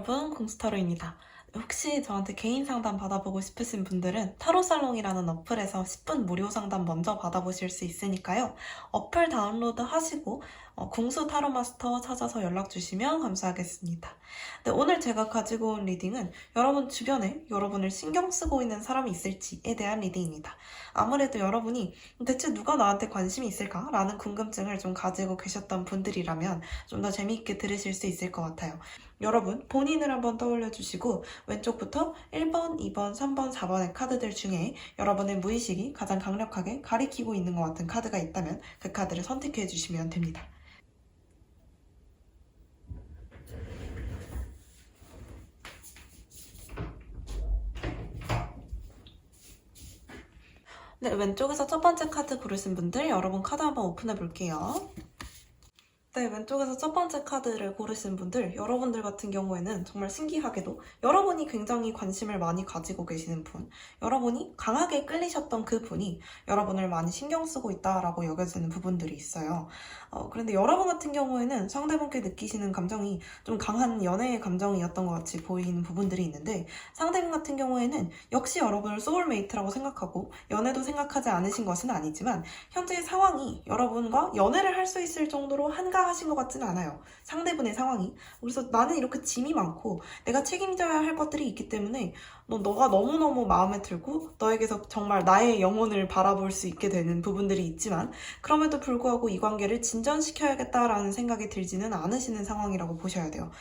여러분, 공스타로입니다. 혹시 저한테 개인 상담 받아보고 싶으신 분들은 타로살롱이라는 어플에서 10분 무료 상담 먼저 받아보실 수 있으니까요. 어플 다운로드 하시고 궁수 타로마스터 찾아서 연락 주시면 감사하겠습니다. 네, 오늘 제가 가지고 온 리딩은 여러분 주변에 여러분을 신경 쓰고 있는 사람이 있을지에 대한 리딩입니다. 아무래도 여러분이 대체 누가 나한테 관심이 있을까라는 궁금증을 좀 가지고 계셨던 분들이라면 좀 더 재미있게 들으실 수 있을 것 같아요. 여러분 본인을 한번 떠올려 주시고 왼쪽부터 1번, 2번, 3번, 4번의 카드들 중에 여러분의 무의식이 가장 강력하게 가리키고 있는 것 같은 카드가 있다면 그 카드를 선택해 주시면 됩니다. 네, 왼쪽에서 첫 번째 카드 고르신 분들 여러분 카드 한번 오픈해 볼게요. 네, 왼쪽에서 첫 번째 카드를 고르신 분들, 여러분들 같은 경우에는 정말 신기하게도 여러분이 굉장히 관심을 많이 가지고 계시는 분, 여러분이 강하게 끌리셨던 그 분이 여러분을 많이 신경 쓰고 있다라고 여겨지는 부분들이 있어요. 그런데 여러분 같은 경우에는 상대분께 느끼시는 감정이 좀 강한 연애의 감정이었던 것 같이 보이는 부분들이 있는데, 상대분 같은 경우에는 역시 여러분을 소울메이트라고 생각하고 연애도 생각하지 않으신 것은 아니지만 현재의 상황이 여러분과 연애를 할 수 있을 정도로 한가하신 것 같지는 않아요. 상대분의 상황이. 그래서 나는 이렇게 짐이 많고 내가 책임져야 할 것들이 있기 때문에 너가 너무너무 마음에 들고 너에게서 정말 나의 영혼을 바라볼 수 있게 되는 부분들이 있지만 그럼에도 불구하고 이 관계를 진전시켜야겠다라는 생각이 들지는 않으시는 상황이라고 보셔야 돼요.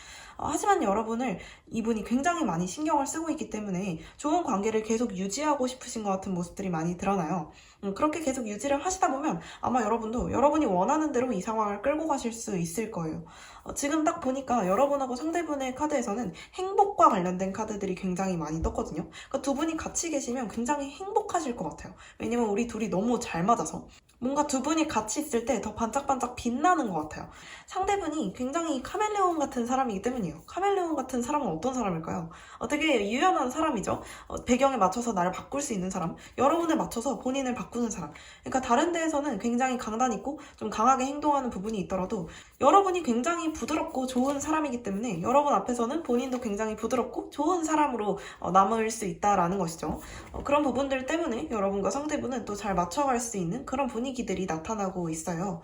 하지만 여러분을 이분이 굉장히 많이 신경을 쓰고 있기 때문에 좋은 관계를 계속 유지하고 싶으신 것 같은 모습들이 많이 드러나요. 그렇게 계속 유지를 하시다 보면 아마 여러분도 여러분이 원하는 대로 이 상황을 끌고 가실 수 있을 거예요. 지금 딱 보니까 여러분하고 상대분의 카드에서는 행복과 관련된 카드들이 굉장히 많이 떴거든요. 그러니까 두 분이 같이 계시면 굉장히 행복하실 것 같아요. 왜냐면 우리 둘이 너무 잘 맞아서. 뭔가 두 분이 같이 있을 때 더 반짝반짝 빛나는 것 같아요. 상대분이 굉장히 카멜레온 같은 사람이기 때문이에요. 카멜레온 같은 사람은 어떤 사람일까요? 되게 유연한 사람이죠. 배경에 맞춰서 나를 바꿀 수 있는 사람, 여러분에 맞춰서 본인을 바꾸는 사람. 그러니까 다른 데에서는 굉장히 강단 있고 좀 강하게 행동하는 부분이 있더라도 여러분이 굉장히 부드럽고 좋은 사람이기 때문에 여러분 앞에서는 본인도 굉장히 부드럽고 좋은 사람으로 남을 수 있다라는 것이죠. 그런 부분들 때문에 여러분과 상대분은 또 잘 맞춰갈 수 있는 그런 분위기들이 나타나고 있어요.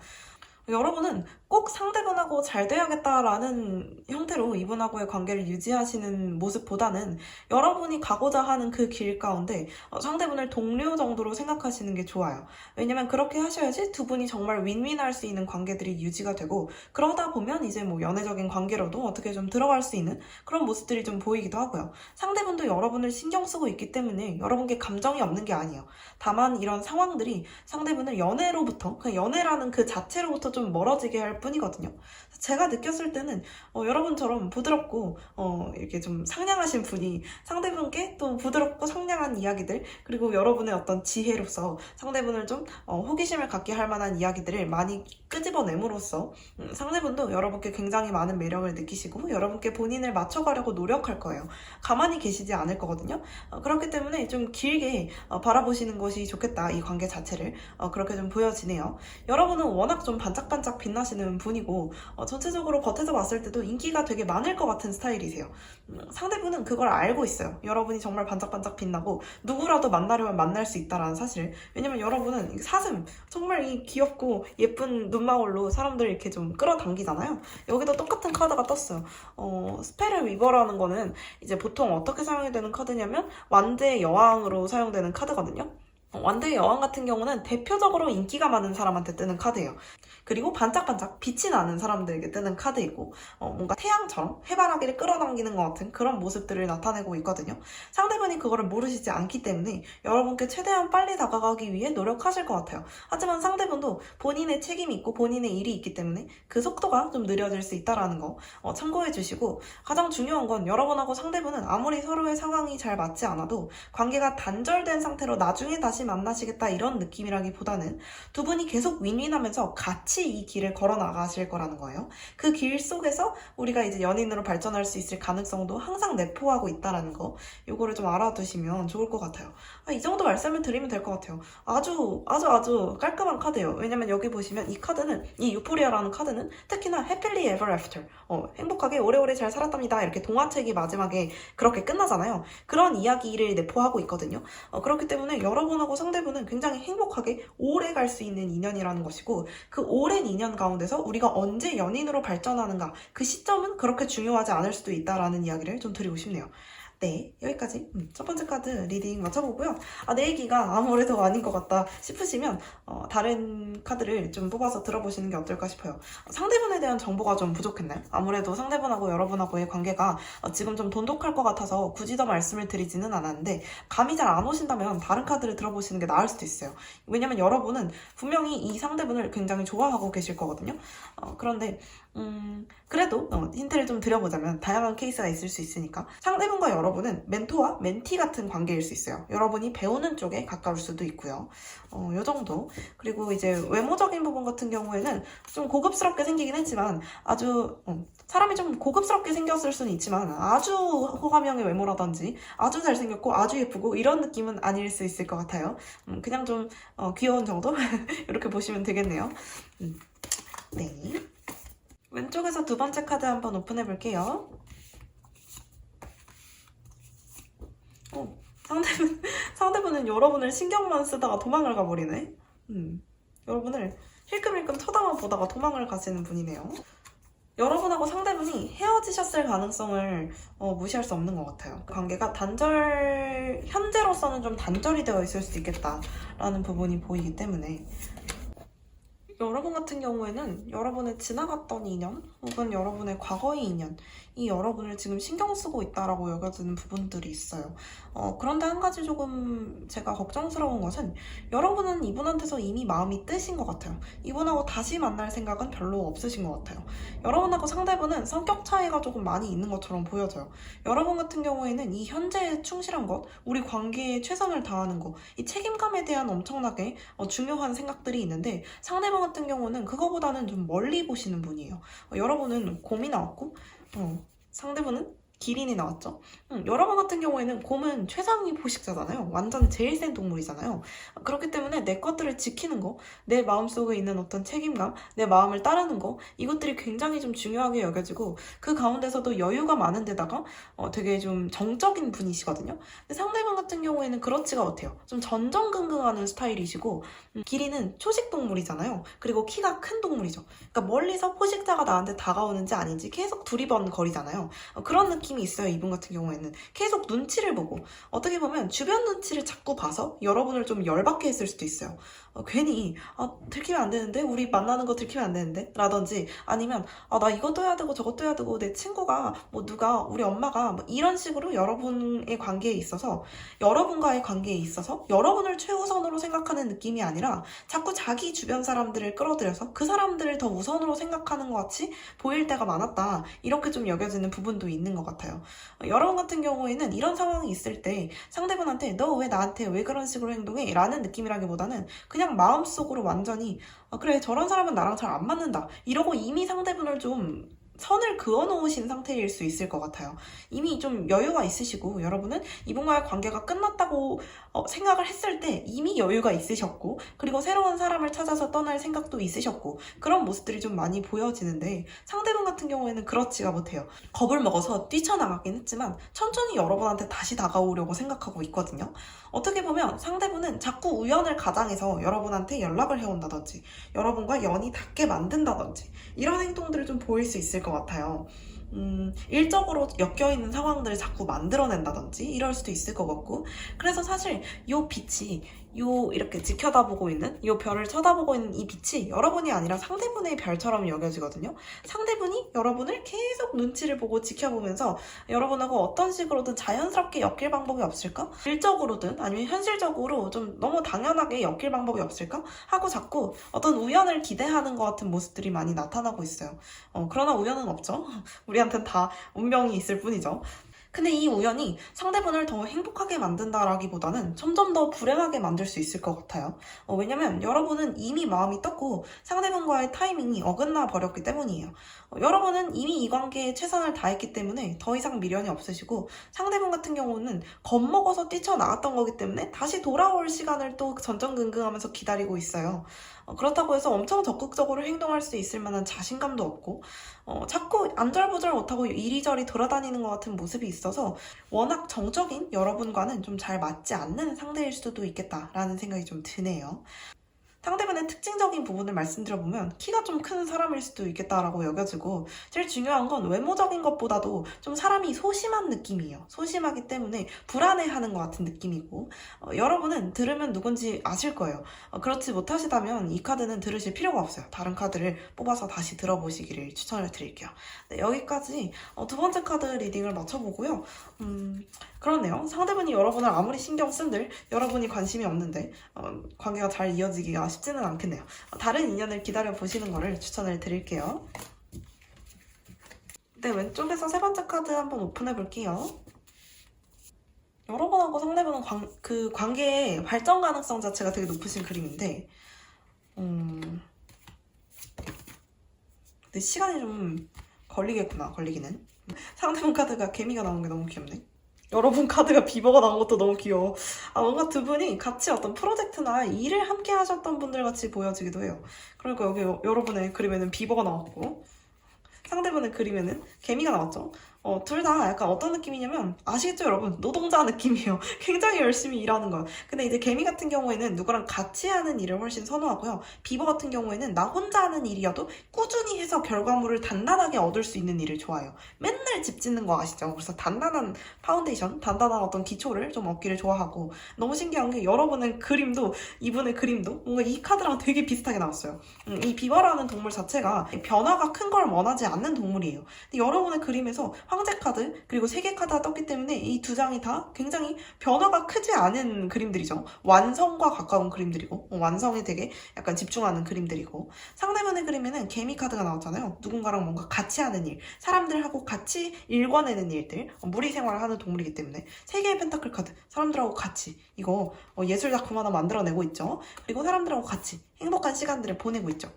여러분은 꼭 상대분하고 잘 돼야겠다라는 형태로 이분하고의 관계를 유지하시는 모습보다는 여러분이 가고자 하는 그 길 가운데 상대분을 동료 정도로 생각하시는 게 좋아요. 왜냐면 그렇게 하셔야지 두 분이 정말 윈윈할 수 있는 관계들이 유지가 되고 그러다 보면 이제 뭐 연애적인 관계로도 어떻게 좀 들어갈 수 있는 그런 모습들이 좀 보이기도 하고요. 상대분도 여러분을 신경 쓰고 있기 때문에 여러분께 감정이 없는 게 아니에요. 다만 이런 상황들이 상대분을 연애로부터 그냥 연애라는 그 자체로부터 좀 멀어지게 할 뿐이거든요. 제가 느꼈을 때는 여러분처럼 부드럽고 이렇게 좀 상냥하신 분이 상대분께 또 부드럽고 상냥한 이야기들 그리고 여러분의 어떤 지혜로서 상대분을 좀 호기심을 갖게 할 만한 이야기들을 많이 끄집어냄으로써 상대분도 여러분께 굉장히 많은 매력을 느끼시고 여러분께 본인을 맞춰가려고 노력할 거예요. 가만히 계시지 않을 거거든요. 그렇기 때문에 좀 길게 바라보시는 것이 좋겠다. 이 관계 자체를 그렇게 좀 보여지네요. 여러분은 워낙 좀 반짝반짝 빛나시는 분이고 전체적으로 겉에서 봤을 때도 인기가 되게 많을 것 같은 스타일이세요. 상대분은 그걸 알고 있어요. 여러분이 정말 반짝반짝 빛나고 누구라도 만나려면 만날 수 있다라는 사실. 왜냐면 여러분은 사슴 정말 이 귀엽고 예쁜 눈망울로 사람들 이렇게 좀 끌어당기잖아요. 여기도 똑같은 카드가 떴어요. 스페르 위버라는 거는 이제 보통 어떻게 사용이 되는 카드냐면 완대의 여왕으로 사용되는 카드거든요. 완대의 여왕 같은 경우는 대표적으로 인기가 많은 사람한테 뜨는 카드예요. 그리고 반짝반짝 빛이 나는 사람들에게 뜨는 카드이고 뭔가 태양처럼 해바라기를 끌어당기는 것 같은 그런 모습들을 나타내고 있거든요. 상대방이 그거를 모르시지 않기 때문에 여러분께 최대한 빨리 다가가기 위해 노력하실 것 같아요. 하지만 상대분도 본인의 책임이 있고 본인의 일이 있기 때문에 그 속도가 좀 느려질 수 있다는 거 참고해 주시고 가장 중요한 건 여러분하고 상대분은 아무리 서로의 상황이 잘 맞지 않아도 관계가 단절된 상태로 나중에 다시 다시 만나시겠다 이런 느낌이라기보다는 두 분이 계속 윈윈하면서 같이 이 길을 걸어 나가실 거라는 거예요. 그 길 속에서 우리가 이제 연인으로 발전할 수 있을 가능성도 항상 내포하고 있다라는 거, 요거를 좀 알아두시면 좋을 것 같아요. 이 정도 말씀을 드리면 될 것 같아요. 아주 깔끔한 카드예요. 왜냐면 여기 보시면 이 카드는, 이 유포리아라는 카드는 특히나 happily ever after, 행복하게 오래오래 잘 살았답니다, 이렇게 동화책이 마지막에 그렇게 끝나잖아요. 그런 이야기를 내포하고 있거든요. 그렇기 때문에 여러분하고 상대분은 굉장히 행복하게 오래 갈 수 있는 인연이라는 것이고, 그 오랜 인연 가운데서 우리가 언제 연인으로 발전하는가, 그 시점은 그렇게 중요하지 않을 수도 있다라는 이야기를 좀 드리고 싶네요. 네, 여기까지 첫 번째 카드 리딩 마쳐보고요. 내 얘기가 아무래도 아닌 것 같다 싶으시면 다른 카드를 좀 뽑아서 들어보시는 게 어떨까 싶어요. 상대분에 대한 정보가 좀 부족했나요? 아무래도 상대분하고 여러분하고의 관계가 지금 좀 돈독할 것 같아서 굳이 더 말씀을 드리지는 않았는데, 감이 잘 안 오신다면 다른 카드를 들어보시는 게 나을 수도 있어요. 왜냐면 여러분은 분명히 이 상대분을 굉장히 좋아하고 계실 거거든요. 그런데 그래도 힌트를 좀 드려보자면 다양한 케이스가 있을 수 있으니까, 상대분과 여러분은 멘토와 멘티 같은 관계일 수 있어요. 여러분이 배우는 쪽에 가까울 수도 있고요. 요 정도. 그리고 이제 외모적인 부분 같은 경우에는 좀 고급스럽게 생기긴 했지만, 아주 사람이 좀 고급스럽게 생겼을 수는 있지만 아주 호감형의 외모라든지 아주 잘생겼고 아주 예쁘고 이런 느낌은 아닐 수 있을 것 같아요. 그냥 좀 귀여운 정도? 이렇게 보시면 되겠네요. 네. 왼쪽에서 두 번째 카드 한번 오픈해 볼게요. 상대분은 여러분을 신경만 쓰다가 도망을 가버리네. 여러분을 힐끔힐끔 쳐다만 보다가 도망을 가시는 분이네요. 여러분하고 상대분이 헤어지셨을 가능성을 무시할 수 없는 것 같아요. 관계가 현재로서는 좀 단절이 되어 있을 수도 있겠다라는 부분이 보이기 때문에, 여러분 같은 경우에는 여러분의 지나갔던 인연 혹은 여러분의 과거의 인연이 여러분을 지금 신경 쓰고 있다라고 여겨지는 부분들이 있어요. 그런데 한 가지 조금 제가 걱정스러운 것은, 여러분은 이분한테서 이미 마음이 뜨신 것 같아요. 이분하고 다시 만날 생각은 별로 없으신 것 같아요. 여러분하고 상대분은 성격 차이가 조금 많이 있는 것처럼 보여져요. 여러분 같은 경우에는 이 현재에 충실한 것, 우리 관계에 최선을 다하는 것, 이 책임감에 대한 엄청나게 중요한 생각들이 있는데, 상대방 같은 경우는 그거보다는 좀 멀리 보시는 분이에요. 여러분은 곰이 나왔고, 상대분은 기린이 나왔죠. 여러분 같은 경우에는 곰은 최상위 포식자잖아요. 완전 제일 센 동물이잖아요. 그렇기 때문에 내 것들을 지키는 거, 내 마음속에 있는 어떤 책임감, 내 마음을 따르는 거, 이것들이 굉장히 좀 중요하게 여겨지고, 그 가운데서도 여유가 많은 데다가 되게 좀 정적인 분이시거든요. 근데 상대방 같은 경우에는 그렇지가 못해요. 좀 전전긍긍하는 스타일이시고, 기린은 초식 동물이잖아요. 그리고 키가 큰 동물이죠. 그러니까 멀리서 포식자가 나한테 다가오는지 아닌지 계속 두리번거리잖아요. 그런 느낌이 있어요. 이분 같은 경우에는 계속 눈치를 보고, 어떻게 보면 주변 눈치를 자꾸 봐서 여러분을 좀 열받게 했을 수도 있어요. 괜히 들키면 안 되는데, 우리 만나는 거 들키면 안 되는데, 라든지, 아니면 나 이것도 해야 되고 저것도 해야 되고, 내 친구가 뭐 누가, 우리 엄마가 뭐 이런 식으로 여러분의 관계에 있어서, 여러분과의 관계에 있어서 여러분을 최우선으로 생각하는 느낌이 아니라 자꾸 자기 주변 사람들을 끌어들여서 그 사람들을 더 우선으로 생각하는 것 같이 보일 때가 많았다, 이렇게 좀 여겨지는 부분도 있는 것 같아요. 여러분 같은 경우에는 이런 상황이 있을 때 상대분한테 너 왜 나한테 왜 그런 식으로 행동해? 라는 느낌이라기보다는 그냥 마음속으로 완전히 그래, 저런 사람은 나랑 잘 안 맞는다, 이러고 이미 상대분을 좀 선을 그어놓으신 상태일 수 있을 것 같아요. 이미 좀 여유가 있으시고, 여러분은 이분과의 관계가 끝났다고 생각을 했을 때 이미 여유가 있으셨고, 그리고 새로운 사람을 찾아서 떠날 생각도 있으셨고, 그런 모습들이 좀 많이 보여지는데, 상대분 같은 경우에는 그렇지가 못해요. 겁을 먹어서 뛰쳐나가긴 했지만 천천히 여러분한테 다시 다가오려고 생각하고 있거든요. 어떻게 보면 상대분은 자꾸 우연을 가장해서 여러분한테 연락을 해온다든지, 여러분과 연이 닿게 만든다든지, 이런 행동들을 좀 보일 수 있을 것 같아요. 일적으로 엮여있는 상황들을 자꾸 만들어낸다든지 이럴 수도 있을 것 같고, 그래서 사실 요 빛이, 요 이렇게 지켜다보고 있는, 요 별을 쳐다보고 있는 이 빛이 여러분이 아니라 상대분의 별처럼 여겨지거든요. 상대분이 여러분을 계속 눈치를 보고 지켜보면서 여러분하고 어떤 식으로든 자연스럽게 엮일 방법이 없을까? 일적으로든 아니면 현실적으로 좀 너무 당연하게 엮일 방법이 없을까? 하고 자꾸 어떤 우연을 기대하는 것 같은 모습들이 많이 나타나고 있어요. 그러나 우연은 없죠. 우리한텐 다 운명이 있을 뿐이죠. 근데 이 우연이 상대분을 더 행복하게 만든다라기보다는 점점 더 불행하게 만들 수 있을 것 같아요. 왜냐면 여러분은 이미 마음이 떴고 상대분과의 타이밍이 어긋나 버렸기 때문이에요. 여러분은 이미 이 관계에 최선을 다했기 때문에 더 이상 미련이 없으시고 상대분 같은 경우는 겁먹어서 뛰쳐나갔던 거기 때문에 다시 돌아올 시간을 또 전전긍긍하면서 기다리고 있어요. 그렇다고 해서 엄청 적극적으로 행동할 수 있을 만한 자신감도 없고 자꾸 안절부절 못하고 이리저리 돌아다니는 것 같은 모습이 있어서 워낙 정적인 여러분과는 좀 잘 맞지 않는 상대일 수도 있겠다라는 생각이 좀 드네요. 상대방의 특징적인 부분을 말씀드려보면 키가 좀 큰 사람일 수도 있겠다라고 여겨지고 제일 중요한 건 외모적인 것보다도 좀 사람이 소심한 느낌이에요. 소심하기 때문에 불안해하는 것 같은 느낌이고 여러분은 들으면 누군지 아실 거예요. 그렇지 못하시다면 이 카드는 들으실 필요가 없어요. 다른 카드를 뽑아서 다시 들어보시기를 추천을 드릴게요. 네, 여기까지 두 번째 카드 리딩을 마쳐보고요. 그렇네요. 상대분이 여러분을 아무리 신경 쓴들 여러분이 관심이 없는데 관계가 잘 이어지기가 쉽지는 않겠네요. 다른 인연을 기다려 보시는 거를 추천을 드릴게요. 네, 왼쪽에서 세 번째 카드 한번 오픈해 볼게요. 여러분하고 상대분은 그 관계의 발전 가능성 자체가 되게 높으신 그림인데 근데 시간이 좀 걸리기는. 상대분 카드가 개미가 나온 게 너무 귀엽네. 여러분 카드가 비버가 나온 것도 너무 귀여워. 뭔가 두 분이 같이 어떤 프로젝트나 일을 함께 하셨던 분들 같이 보여지기도 해요. 그러니까 여기 여러분의 그림에는 비버가 나왔고 상대분의 그림에는 개미가 나왔죠. 둘 다 약간 어떤 느낌이냐면 아시겠죠 여러분? 노동자 느낌이에요. 굉장히 열심히 일하는 거예요. 근데 이제 개미 같은 경우에는 누구랑 같이 하는 일을 훨씬 선호하고요. 비버 같은 경우에는 나 혼자 하는 일이어도 꾸준히 해서 결과물을 단단하게 얻을 수 있는 일을 좋아해요. 맨날 집 짓는 거 아시죠? 그래서 단단한 파운데이션, 단단한 어떤 기초를 좀 얻기를 좋아하고 너무 신기한 게 여러분의 그림도 이분의 그림도 뭔가 이 카드랑 되게 비슷하게 나왔어요. 이 비버라는 동물 자체가 변화가 큰 걸 원하지 않는 동물이에요. 근데 여러분의 그림에서 황제 카드 그리고 세계 카드가 떴기 때문에 이 두 장이 다 굉장히 변화가 크지 않은 그림들이죠. 완성과 가까운 그림들이고 완성에 되게 약간 집중하는 그림들이고 상대방의 그림에는 개미 카드가 나왔잖아요. 누군가랑 뭔가 같이 하는 일, 사람들하고 같이 일궈내는 일들, 무리 생활을 하는 동물이기 때문에 세 개의 펜타클 카드, 사람들하고 같이 이거 예술 작품 하나 만들어내고 있죠. 그리고 사람들하고 같이 행복한 시간들을 보내고 있죠.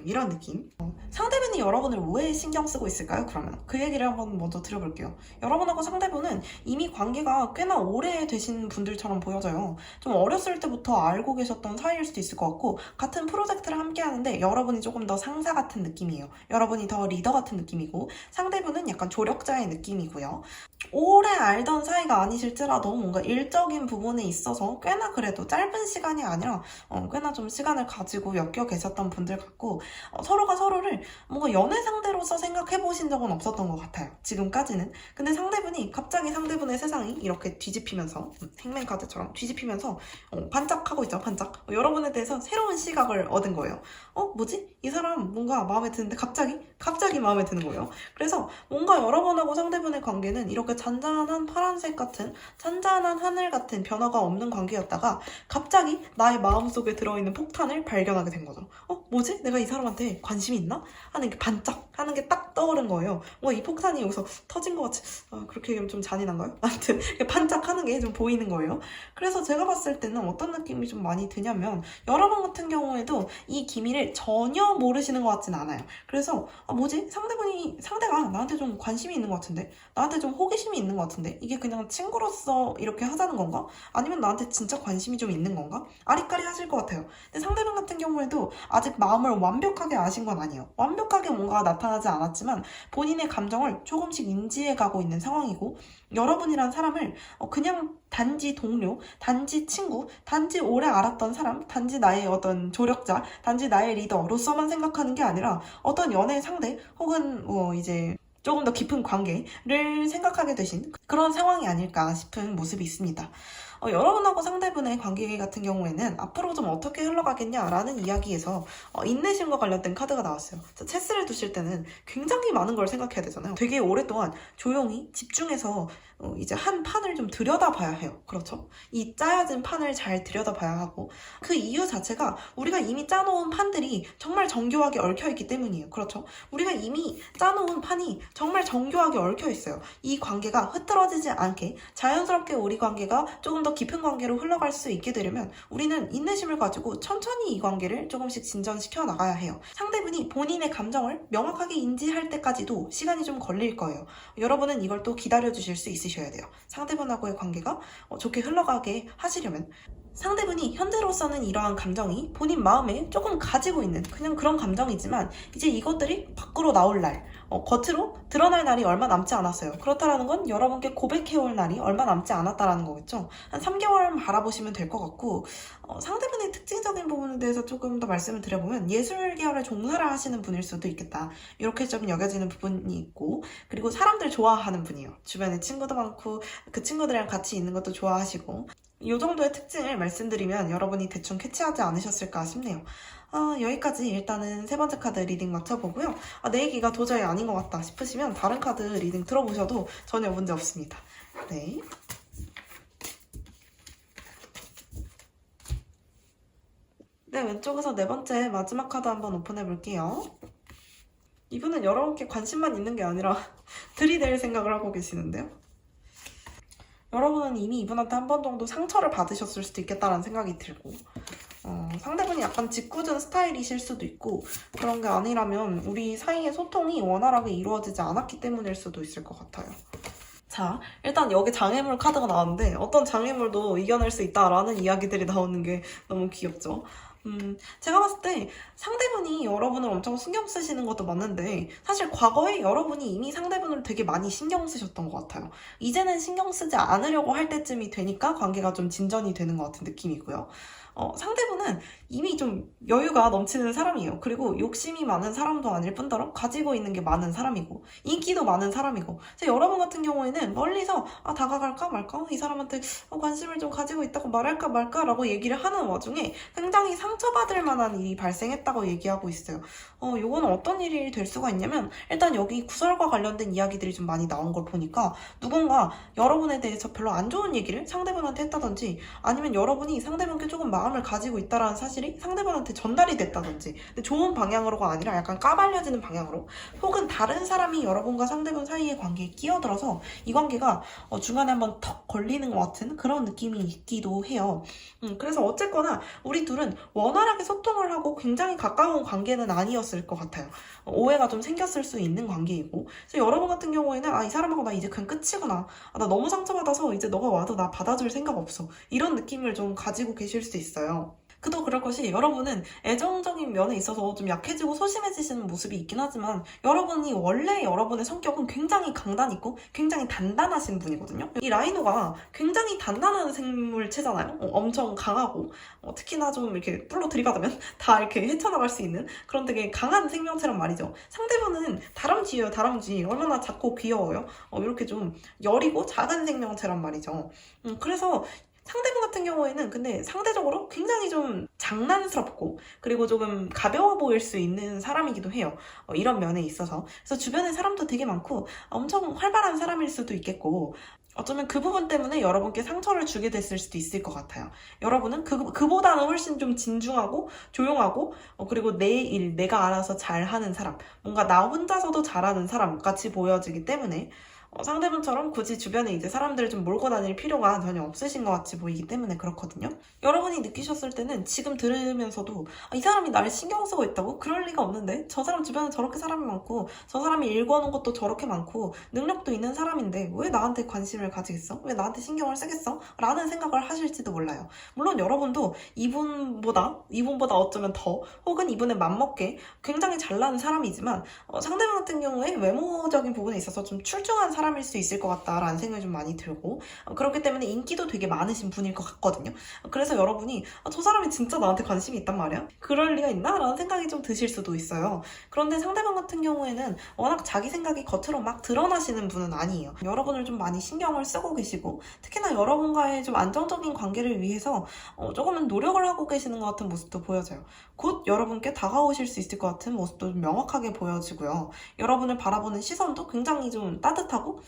이런 느낌. 상대분이 여러분을 왜 신경 쓰고 있을까요? 그러면 그 얘기를 한번 먼저 드려볼게요. 여러분하고 상대분은 이미 관계가 꽤나 오래 되신 분들처럼 보여져요. 좀 어렸을 때부터 알고 계셨던 사이일 수도 있을 것 같고 같은 프로젝트를 함께 하는데 여러분이 조금 더 상사 같은 느낌이에요. 여러분이 더 리더 같은 느낌이고 상대분은 약간 조력자의 느낌이고요. 오래 알던 사이가 아니실지라도 뭔가 일적인 부분에 있어서 꽤나 그래도 짧은 시간이 아니라 꽤나 좀 시간을 가지고 엮여 계셨던 분들 같고 서로가 서로를 뭔가 연애 상대로서 생각해 보신 적은 없었던 것 같아요. 지금까지는. 근데 상대분이 갑자기 상대분의 세상이 이렇게 뒤집히면서 행맨 카드처럼 뒤집히면서 반짝하고 있죠. 반짝. 여러분에 대해서 새로운 시각을 얻은 거예요. 뭐지? 이 사람 뭔가 마음에 드는데 갑자기 마음에 드는 거예요. 그래서 뭔가 여러분하고 상대분의 관계는 이렇게 잔잔한 파란색 같은 잔잔한 하늘 같은 변화가 없는 관계였다가 갑자기 나의 마음속에 들어있는 폭탄을 발견하게 된 거죠. 뭐지? 내가 이 사람한테 관심이 있나? 하는 게 반짝 하는 게 딱 떠오른 거예요. 이 폭탄이 여기서 터진 것 같이 그렇게 얘기하면 좀 잔인한가요? 아무튼 반짝하는 게 좀 보이는 거예요. 그래서 제가 봤을 때는 어떤 느낌이 좀 많이 드냐면 여러분 같은 경우에도 이 기미를 전혀 모르시는 것 같진 않아요. 그래서 뭐지? 상대가 나한테 좀 관심이 있는 것 같은데 나한테 좀 호기심이 있는 것 같은데 이게 그냥 친구로서 이렇게 하자는 건가? 아니면 나한테 진짜 관심이 좀 있는 건가? 아리까리 하실 것 같아요. 근데 상대방 같은 경우에도 아직 마음을 완벽하게 아신 건 아니에요. 완벽하게 뭔가 나타나지 않았지만 본인의 감정을 조금씩 인지해 가고 있는 상황이고 여러분이란 사람을 그냥 단지 동료, 단지 친구, 단지 오래 알았던 사람, 단지 나의 어떤 조력자, 단지 나의 리더로서만 생각하는 게 아니라 어떤 연애 상대 혹은 이제 조금 더 깊은 관계를 생각하게 되신 그런 상황이 아닐까 싶은 모습이 있습니다. 여러분하고 상대분의 관계 같은 경우에는 앞으로 좀 어떻게 흘러가겠냐라는 이야기에서 인내심과 관련된 카드가 나왔어요. 체스를 두실 때는 굉장히 많은 걸 생각해야 되잖아요. 되게 오랫동안 조용히 집중해서 이제 한 판을 좀 들여다봐야 해요. 그렇죠? 이 짜여진 판을 잘 들여다봐야 하고 그 이유 자체가 우리가 이미 짜놓은 판들이 정말 정교하게 얽혀있기 때문이에요. 그렇죠? 우리가 이미 짜놓은 판이 정말 정교하게 얽혀 있어요. 이 관계가 흐트러지지 않게 자연스럽게 우리 관계가 조금 더 깊은 관계로 흘러갈 수 있게 되려면 우리는 인내심을 가지고 천천히 이 관계를 조금씩 진전시켜 나가야 해요. 상대분이 본인의 감정을 명확하게 인지할 때까지도 시간이 좀 걸릴 거예요. 여러분은 이걸 또 기다려 주실 수 있으셔야 돼요. 상대분하고의 관계가 좋게 흘러가게 하시려면 상대분이 현재로서는 이러한 감정이 본인 마음에 조금 가지고 있는 그냥 그런 감정이지만 이제 이것들이 밖으로 나올 날, 겉으로 드러날 날이 얼마 남지 않았어요. 그렇다라는 건 여러분께 고백해올 날이 얼마 남지 않았다라는 거겠죠. 한 3개월 바라보시면 될 것 같고 상대분의 특징적인 부분에 대해서 조금 더 말씀을 드려보면 예술 계열의 종사를 하시는 분일 수도 있겠다. 이렇게 좀 여겨지는 부분이 있고 그리고 사람들 좋아하는 분이에요. 주변에 친구도 많고 그 친구들이랑 같이 있는 것도 좋아하시고 이 정도의 특징을 말씀드리면 여러분이 대충 캐치하지 않으셨을까 싶네요. 여기까지 일단은 세 번째 카드 리딩 맞춰보고요. 내 얘기가 도저히 아닌 것 같다 싶으시면 다른 카드 리딩 들어보셔도 전혀 문제 없습니다. 네. 네, 왼쪽에서 네 번째 마지막 카드 한번 오픈해 볼게요. 이분은 여러분께 관심만 있는 게 아니라 들이댈 생각을 하고 계시는데요. 여러분은 이미 이분한테 한 번 정도 상처를 받으셨을 수도 있겠다라는 생각이 들고 상대분이 약간 짓궂은 스타일이실 수도 있고 그런 게 아니라면 우리 사이의 소통이 원활하게 이루어지지 않았기 때문일 수도 있을 것 같아요. 자, 일단 여기 장애물 카드가 나왔는데 어떤 장애물도 이겨낼 수 있다라는 이야기들이 나오는 게 너무 귀엽죠. 제가 봤을 때 상대분이 여러분을 엄청 신경 쓰시는 것도 맞는데 사실 과거에 여러분이 이미 상대분을 되게 많이 신경 쓰셨던 것 같아요. 이제는 신경 쓰지 않으려고 할 때쯤이 되니까 관계가 좀 진전이 되는 것 같은 느낌이고요. 상대분은 이미 좀 여유가 넘치는 사람이에요. 그리고 욕심이 많은 사람도 아닐 뿐더러 가지고 있는 게 많은 사람이고 인기도 많은 사람이고 여러분 같은 경우에는 멀리서 다가갈까 말까? 이 사람한테 관심을 좀 가지고 있다고 말할까 말까? 라고 얘기를 하는 와중에 굉장히 상처받을 만한 일이 발생했다고 얘기하고 있어요. 요거는 어떤 일이 될 수가 있냐면 일단 여기 구설과 관련된 이야기들이 좀 많이 나온 걸 보니까 누군가 여러분에 대해서 별로 안 좋은 얘기를 상대분한테 했다든지 아니면 여러분이 상대분께 조금 마음을 가지고 있다라는 사실이 상대방한테 전달이 됐다든지 근데 좋은 방향으로가 아니라 약간 까발려지는 방향으로 혹은 다른 사람이 여러분과 상대방 사이의 관계에 끼어들어서 이 관계가 중간에 한번 턱 걸리는 것 같은 그런 느낌이 있기도 해요. 그래서 어쨌거나 우리 둘은 원활하게 소통을 하고 굉장히 가까운 관계는 아니었을 것 같아요. 오해가 좀 생겼을 수 있는 관계이고 그래서 여러분 같은 경우에는 이 사람하고 나 이제 그냥 끝이구나. 나 너무 상처받아서 이제 너가 와도 나 받아줄 생각 없어. 이런 느낌을 좀 가지고 계실 수도 있어요. 그도 그럴 것이 여러분은 애정적인 면에 있어서 좀 약해지고 소심해지시는 모습이 있긴 하지만 여러분이 원래 여러분의 성격은 굉장히 강단 있고 굉장히 단단하신 분이거든요. 이 라이노가 굉장히 단단한 생물체잖아요. 엄청 강하고 특히나 좀 이렇게 뿔로 들이받으면 다 이렇게 헤쳐나갈 수 있는 그런 되게 강한 생명체란 말이죠. 상대분은 다람쥐예요. 다람쥐. 얼마나 작고 귀여워요. 이렇게 좀 여리고 작은 생명체란 말이죠. 그래서 상대분 같은 경우에는 근데 상대적으로 굉장히 좀 장난스럽고 그리고 조금 가벼워 보일 수 있는 사람이기도 해요. 이런 면에 있어서. 그래서 주변에 사람도 되게 많고 엄청 활발한 사람일 수도 있겠고 어쩌면 그 부분 때문에 여러분께 상처를 주게 됐을 수도 있을 것 같아요. 여러분은 그보다는 훨씬 좀 진중하고 조용하고 그리고 내 일, 내가 알아서 잘하는 사람 뭔가 나 혼자서도 잘하는 사람 같이 보여지기 때문에 상대분처럼 굳이 주변에 이제 사람들을 좀 몰고 다닐 필요가 전혀 없으신 것 같이 보이기 때문에 그렇거든요. 여러분이 느끼셨을 때는 지금 들으면서도 이 사람이 나를 신경 쓰고 있다고? 그럴 리가 없는데 저 사람 주변에 저렇게 사람이 많고 저 사람이 읽어놓은 것도 저렇게 많고 능력도 있는 사람인데 왜 나한테 관심을 가지겠어? 왜 나한테 신경을 쓰겠어? 라는 생각을 하실지도 몰라요. 물론 여러분도 이분보다 어쩌면 더 혹은 이분에 맞먹게 굉장히 잘나는 사람이지만 상대방 같은 경우에 외모적인 부분에 있어서 좀 출중한 사람일 수 있을 것 같다라는 생각이 좀 많이 들고 그렇기 때문에 인기도 되게 많으신 분일 것 같거든요. 그래서 여러분이 저 사람이 진짜 나한테 관심이 있단 말이야? 그럴 리가 있나? 라는 생각이 좀 드실 수도 있어요. 그런데 상대방 같은 경우에는 워낙 자기 생각이 겉으로 막 드러나시는 분은 아니에요. 여러분을 좀 많이 신경 신경을 쓰고 계시고 특히나 여러분과의 좀 안정적인 관계를 위해서 조금은 노력을 하고 계시는 것 같은 모습도 보여져요. 곧 여러분께 다가오실 수 있을 것 같은 모습도 좀 명확하게 보여지고요. 여러분을 바라보는 시선도 굉장히 좀 따뜻하고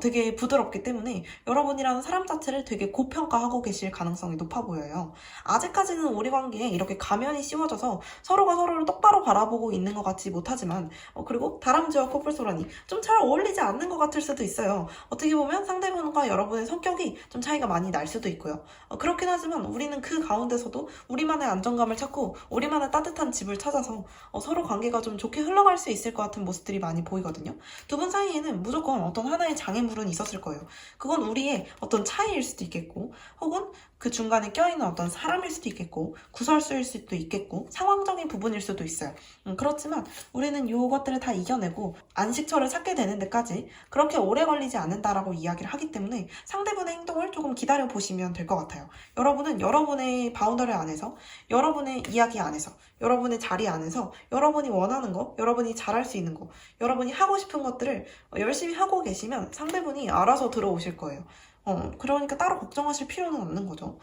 되게 부드럽기 때문에 여러분이라는 사람 자체를 되게 고평가하고 계실 가능성이 높아 보여요. 아직까지는 우리 관계에 이렇게 가면이 씌워져서 서로가 서로를 똑바로 바라보고 있는 것 같지 못하지만 그리고 다람쥐와 코뿔소라니 좀 잘 어울리지 않는 것 같을 수도 있어요. 어떻게 보면 상대방과 여러분의 성격이 좀 차이가 많이 날 수도 있고요. 그렇긴 하지만 우리는 그 가운데서도 우리만의 안정감을 찾고 우리만의 따뜻한 집을 찾아서 서로 관계가 좀 좋게 흘러갈 수 있을 것 같은 모습들이 많이 보이거든요. 두 분 사이에는 무조건 어떤 하나의 장애물은 있었을 거예요. 그건 우리의 어떤 차이일 수도 있겠고 혹은 그 중간에 껴있는 어떤 사람일 수도 있겠고 구설수일 수도 있겠고 상황적인 부분일 수도 있어요. 그렇지만 우리는 이것들을 다 이겨내고 안식처를 찾게 되는 데까지 그렇게 오래 걸리지 않는다라고 이야기를 하기 때문에 상대분의 행동을 조금 기다려 보시면 될 것 같아요. 여러분은 여러분의 바운더리 안에서 여러분의 이야기 안에서 여러분의 자리 안에서 여러분이 원하는 거, 여러분이 잘할 수 있는 거, 여러분이 하고 싶은 것들을 열심히 하고 계시면 상대분이 알아서 들어오실 거예요. 그러니까 따로 걱정하실 필요는 없는 거죠.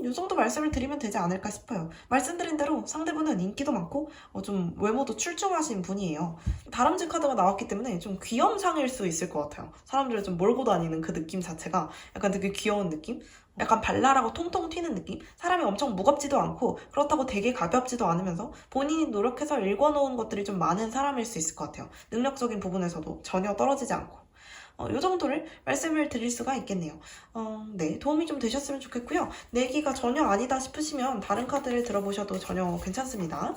이 정도 말씀을 드리면 되지 않을까 싶어요. 말씀드린 대로 상대분은 인기도 많고 좀 외모도 출중하신 분이에요. 다람쥐 카드가 나왔기 때문에 좀 귀염상일 수 있을 것 같아요. 사람들을 좀 몰고 다니는 그 느낌 자체가 약간 되게 귀여운 느낌? 약간 발랄하고 통통 튀는 느낌? 사람이 엄청 무겁지도 않고 그렇다고 되게 가볍지도 않으면서 본인이 노력해서 읽어놓은 것들이 좀 많은 사람일 수 있을 것 같아요. 능력적인 부분에서도 전혀 떨어지지 않고. 이 정도를 말씀을 드릴 수가 있겠네요. 네, 도움이 좀 되셨으면 좋겠고요. 내기가 전혀 아니다 싶으시면 다른 카드를 들어보셔도 전혀 괜찮습니다.